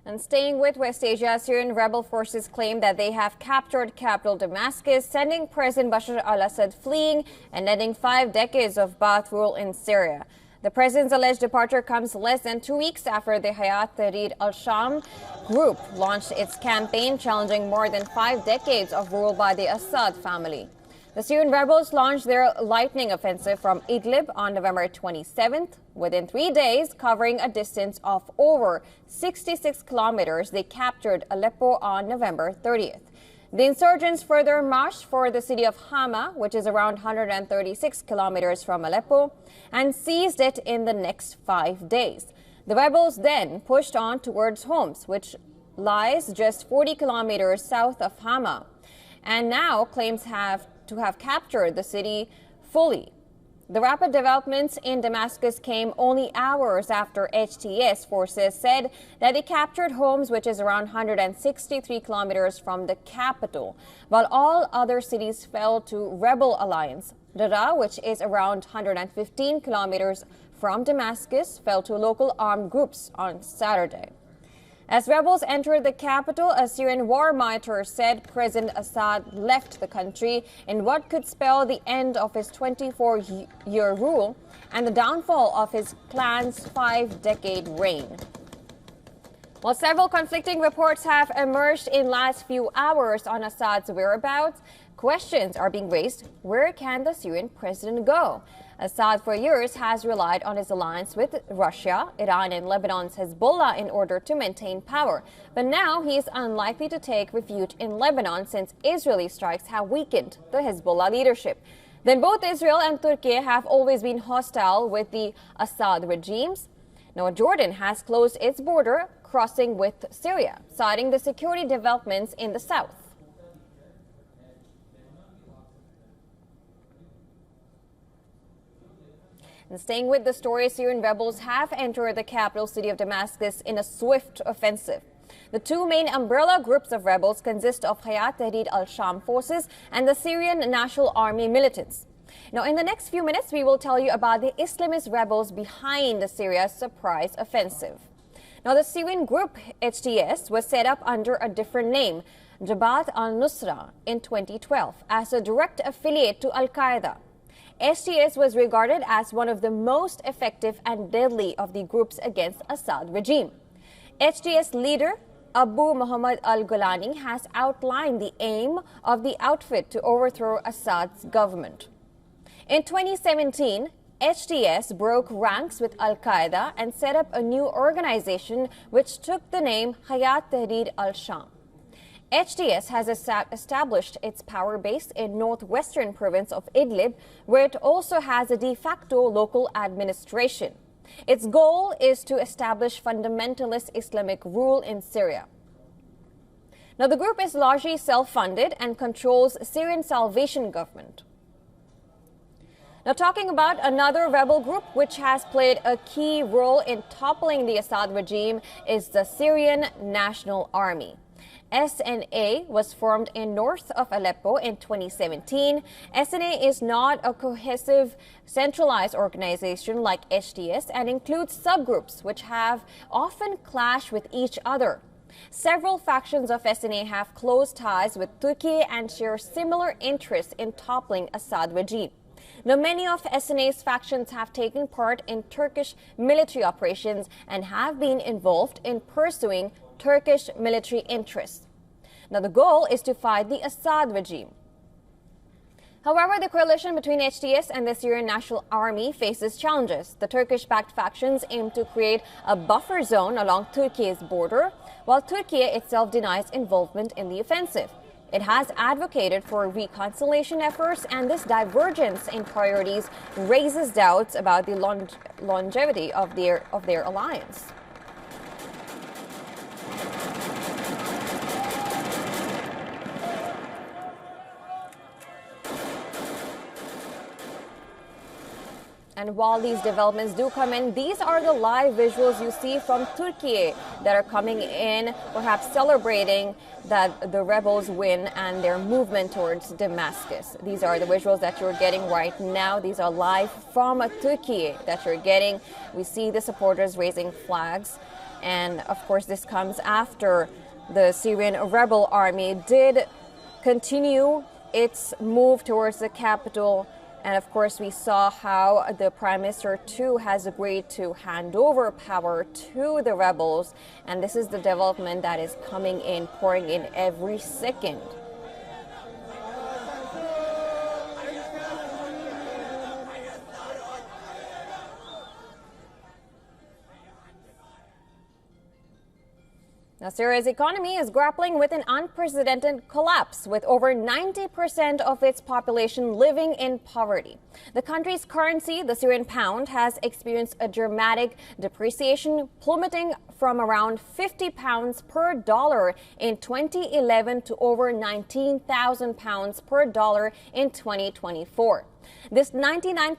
And staying with West Asia, Syrian rebel forces claim that they have captured capital Damascus, sending President Bashar Al-Assad fleeing and ending 5 decades of Ba'ath rule in Syria. The president's alleged departure comes less than 2 weeks after the Hayat Tahrir Al-Sham group launched its campaign challenging more than 5 decades of rule by the Assad family. The Syrian rebels launched their lightning offensive from Idlib on November 27th. Within 3 days, covering a distance of over 66 kilometers, they captured Aleppo on November 30th. The insurgents further marched for the city of Hama, which is around 136 kilometers from Aleppo, and seized it in the next 5 days. The rebels then pushed on towards Homs, which lies just 40 kilometers south of Hama, and now claims to have captured the city fully. The rapid developments in Damascus came only hours after HTS forces said that they captured Homs, which is around 163 kilometers from the capital, while all other cities fell to rebel alliance. Dara, which is around 115 kilometers from Damascus, fell to local armed groups on Saturday. As rebels entered the capital, a Syrian war monitor said President Assad left the country in what could spell the end of his 24-year rule and the downfall of his clan's 5-decade reign. While several conflicting reports have emerged in last few hours on Assad's whereabouts, questions are being raised. Where can the Syrian president go? Assad for years has relied on his alliance with Russia, Iran and Lebanon's Hezbollah in order to maintain power. But now he is unlikely to take refuge in Lebanon since Israeli strikes have weakened the Hezbollah leadership. Then both Israel and Turkey have always been hostile with the Assad regimes. Now Jordan has closed its border crossing with Syria, citing the security developments in the south. And staying with the story, Syrian rebels have entered the capital city of Damascus in a swift offensive. The two main umbrella groups of rebels consist of Hayat Tahrir Al-Sham forces and the Syrian National Army militants. Now, in the next few minutes, we will tell you about the Islamist rebels behind the Syria's surprise offensive. Now, the Syrian group HTS was set up under a different name, Jabhat al-Nusra, in 2012 as a direct affiliate to Al-Qaeda. HTS was regarded as one of the most effective and deadly of the groups against Assad regime. HTS leader Abu Muhammad al-Golani has outlined the aim of the outfit to overthrow Assad's government. In 2017, HTS broke ranks with Al-Qaeda and set up a new organization which took the name Hayat Tahrir Al-Sham. HTS has established its power base in northwestern province of Idlib, where it also has a de facto local administration. Its goal is to establish fundamentalist Islamic rule in Syria. Now, the group is largely self-funded and controls Syrian Salvation Government. Now, talking about another rebel group which has played a key role in toppling the Assad regime is the Syrian National Army. SNA was formed in north of Aleppo in 2017. SNA is not a cohesive, centralized organization like HTS and includes subgroups which have often clashed with each other. Several factions of SNA have close ties with Turkey and share similar interests in toppling Assad regime. Now, many of SNA's factions have taken part in Turkish military operations and have been involved in pursuing Turkish military interests. Now, the goal is to fight the Assad regime. However, the coalition between HTS and the Syrian National Army faces challenges. The Turkish-backed factions aim to create a buffer zone along Turkey's border, while Turkey itself denies involvement in the offensive. It has advocated for reconciliation efforts, and this divergence in priorities raises doubts about the longevity of their alliance. And while these developments do come in, these are the live visuals you see from Turkey that are coming in, perhaps celebrating that the rebels win and their movement towards Damascus. These are the visuals that you're getting right now. These are live from Turkey that you're getting. We see the supporters raising flags And of course, this comes after the Syrian rebel army did continue its move towards the capital. And of course, we saw how the Prime Minister too has agreed to hand over power to the rebels. And this is the development that is coming in, pouring in every second. Now, Syria's economy is grappling with an unprecedented collapse, with over 90% of its population living in poverty. The country's currency, the Syrian pound, has experienced a dramatic depreciation, plummeting from around 50 pounds per dollar in 2011 to over 19,000 pounds per dollar in 2024. This 99%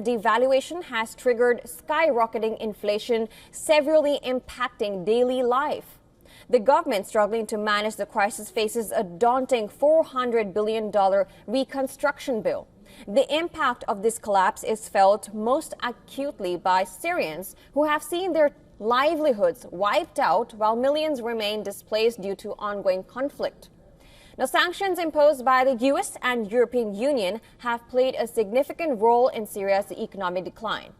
devaluation has triggered skyrocketing inflation, severely impacting daily life. The government struggling to manage the crisis faces a daunting $400 billion reconstruction bill. The impact of this collapse is felt most acutely by Syrians who have seen their livelihoods wiped out while millions remain displaced due to ongoing conflict. Now, sanctions imposed by the U.S. and European Union have played a significant role in Syria's economic decline.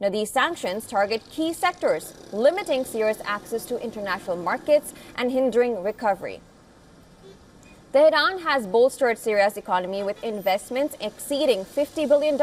Now, these sanctions target key sectors, limiting Syria's access to international markets and hindering recovery. Tehran has bolstered Syria's economy with investments exceeding $50 billion,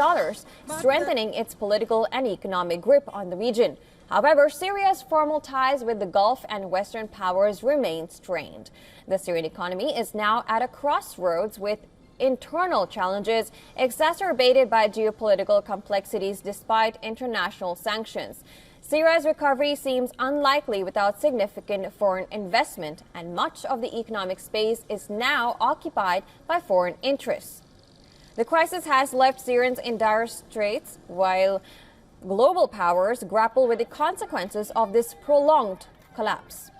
strengthening its political and economic grip on the region. However, Syria's formal ties with the Gulf and Western powers remain strained. The Syrian economy is now at a crossroads with internal challenges exacerbated by geopolitical complexities despite international sanctions. Syria's recovery seems unlikely without significant foreign investment, and much of the economic space is now occupied by foreign interests. The crisis has left Syrians in dire straits, while global powers grapple with the consequences of this prolonged collapse.